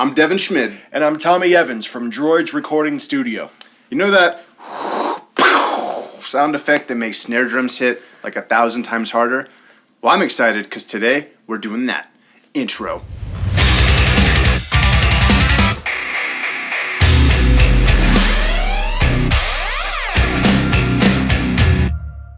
I'm Devin Schmidt. And I'm Tommy Evans from Droids Recording Studio. You know that sound effect that makes snare drums hit like 1,000 times harder? Well, I'm excited because today we're doing that. Intro.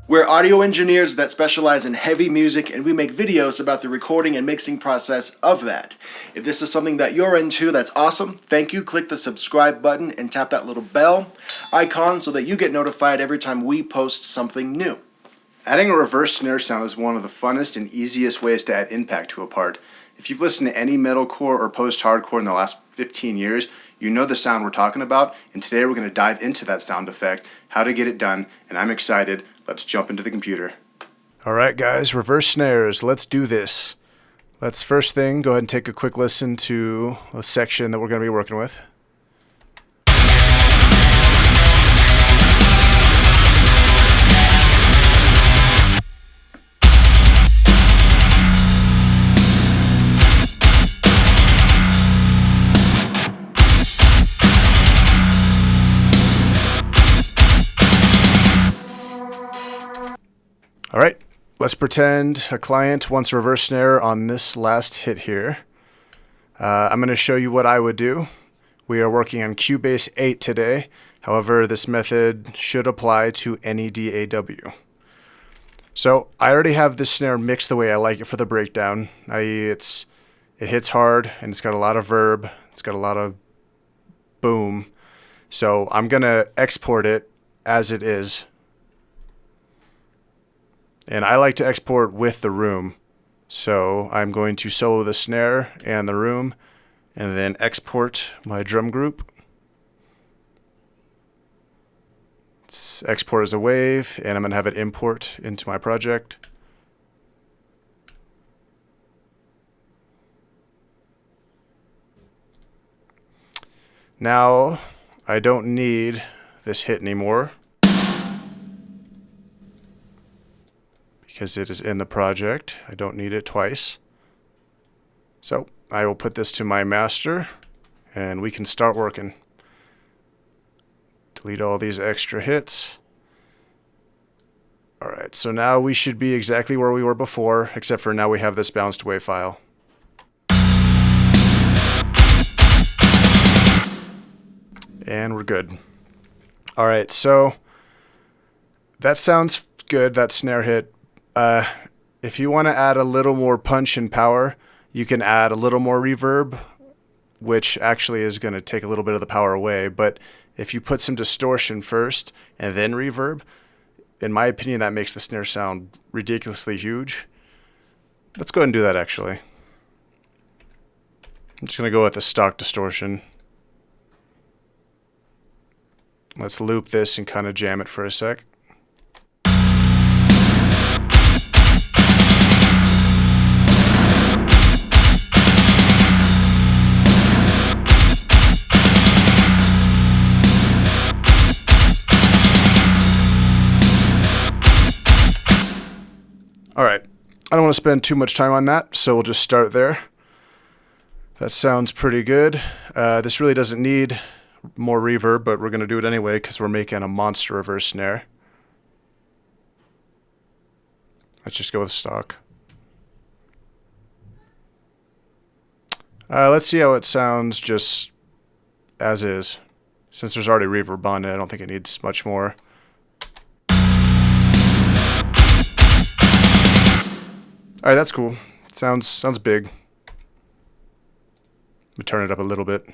We're audio engineers that specialize in heavy music, and we make videos about the recording and mixing process of that. If this is something that you're into, that's awesome. Thank you. Click the subscribe button and tap that little bell icon so that you get notified every time we post something new. Adding a reverse snare sound is one of the funnest and easiest ways to add impact to a part. If you've listened to any metalcore or post-hardcore in the last 15 years, you know the sound we're talking about, and today we're going to dive into that sound effect, how to get it done, and I'm excited. Let's jump into the computer. All right, guys, reverse snares. Let's do this. Let's first thing go ahead and take a quick listen to a section that we're going to be working with. All right, let's pretend a client wants a reverse snare on this last hit here. I'm going to show you what I would do. We are working on Cubase 8 today. However, this method should apply to any DAW. So I already have this snare mixed the way I like it for the breakdown, i.e. it hits hard and it's got a lot of verb. It's got a lot of boom. So I'm going to export it as it is. And I like to export with the room. So I'm going to solo the snare and the room and then export my drum group. It's export as a wave, and I'm going to have it import into my project. Now I don't need this hit anymore, because it is in the project. I don't need it twice. So I will put this to my master and we can start working. Delete all these extra hits. All right, so now we should be exactly where we were before, except for now we have this bounced away file. And we're good. All right, so that sounds good, that snare hit. If you want to add a little more punch and power, you can add a little more reverb, which actually is going to take a little bit of the power away. But if you put some distortion first and then reverb, in my opinion, that makes the snare sound ridiculously huge. Let's go ahead and do that, actually. I'm just going to go with the stock distortion. Let's loop this and kind of jam it for a sec. All right, I don't want to spend too much time on that, so we'll just start there. That sounds pretty good. This really doesn't need more reverb, but we're going to do it anyway because we're making a monster reverse snare. Let's just go with stock. Let's see how it sounds just as is. Since there's already reverb on it, I don't think it needs much more. All right, that's cool. Sounds big. Let me turn it up a little bit.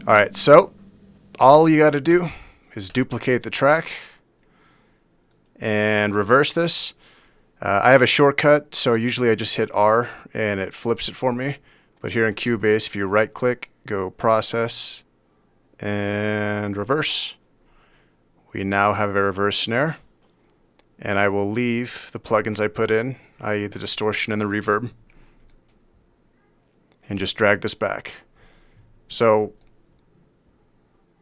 All right, so all you got to do is duplicate the track and reverse this. I have a shortcut, so usually I just hit R and it flips it for me. But here in Cubase, if you right-click, go Process, and Reverse. We now have a reverse snare, and I will leave the plugins I put in, i.e. the distortion and the reverb, and just drag this back. So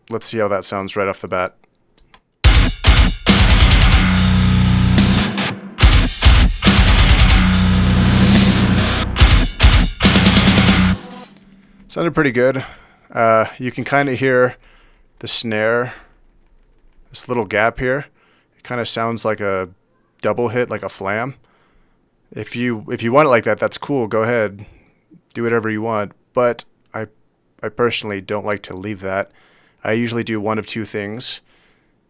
let's see how that sounds right off the bat. Sounded pretty good. You can kind of hear the snare, this little gap here. It kind of sounds like a double hit, like a flam. If you want it like that, that's cool. Go ahead, do whatever you want. But I personally don't like to leave that. I usually do one of two things.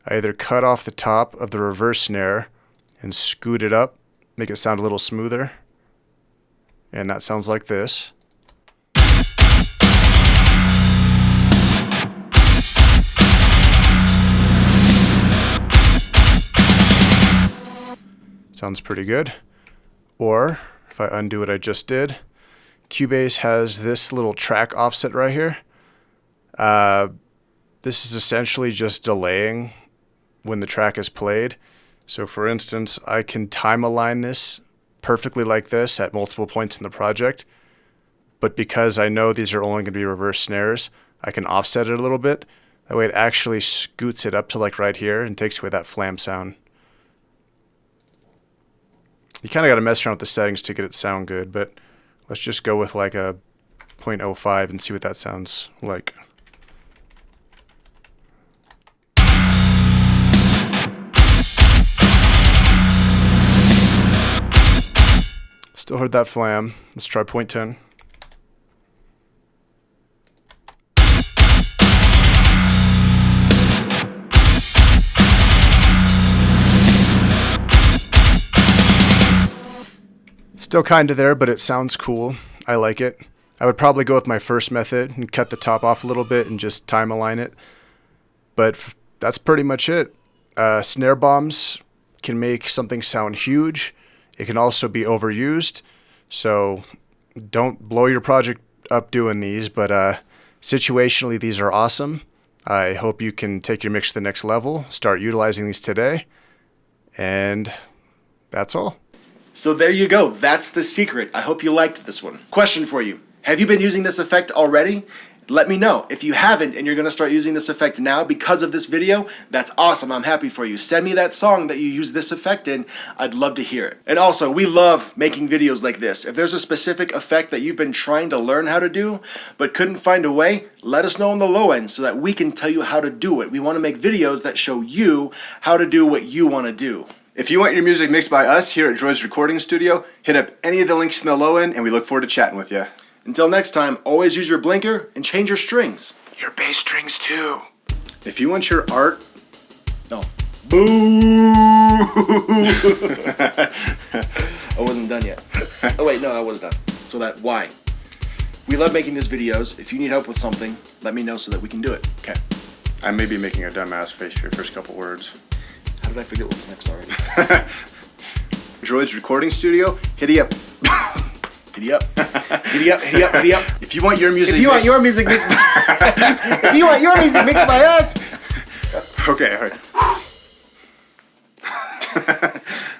I either cut off the top of the reverse snare and scoot it up, make it sound a little smoother. And that sounds like this. Sounds pretty good. Or if I undo what I just did, Cubase has this little track offset right here. This is essentially just delaying when the track is played. So for instance, I can time align this perfectly like this at multiple points in the project. But because I know these are only going to be reverse snares, I can offset it a little bit. That way it actually scoots it up to like right here and takes away that flam sound. You kind of got to mess around with the settings to get it sound good, but let's just go with like a 0.05 and see what that sounds like. Still heard that flam. Let's try 0.10. Still kind of there, but it sounds cool. I like it. I would probably go with my first method and cut the top off a little bit and just time align it. But that's pretty much it. Snare bombs can make something sound huge. It can also be overused. So don't blow your project up doing these, but situationally these are awesome. I hope you can take your mix to the next level, start utilizing these today, and that's all. So there you go. That's the secret. I hope you liked this one. Question for you. Have you been using this effect already? Let me know. If you haven't and you're going to start using this effect now because of this video, that's awesome. I'm happy for you. Send me that song that you use this effect in. I'd love to hear it. And also, we love making videos like this. If there's a specific effect that you've been trying to learn how to do but couldn't find a way, let us know on the low end so that we can tell you how to do it. We want to make videos that show you how to do what you want to do. If you want your music mixed by us here at Droids Recording Studio, hit up any of the links in the low end, and we look forward to chatting with you. Until next time, always use your blinker and change your strings. Your bass strings too. If you want your art... No. Boo! I wasn't done yet. Oh wait, no, I was done. So that, why? We love making these videos. If you need help with something, let me know so that we can do it. Okay. I may be making a dumbass face for your first couple words. How did I forget what was next already? Droids Recording Studio, hitty up. Hitty up. Hitty up, hitty up, hitty up. If you want your music If you want your music mixed by us. Okay, all right.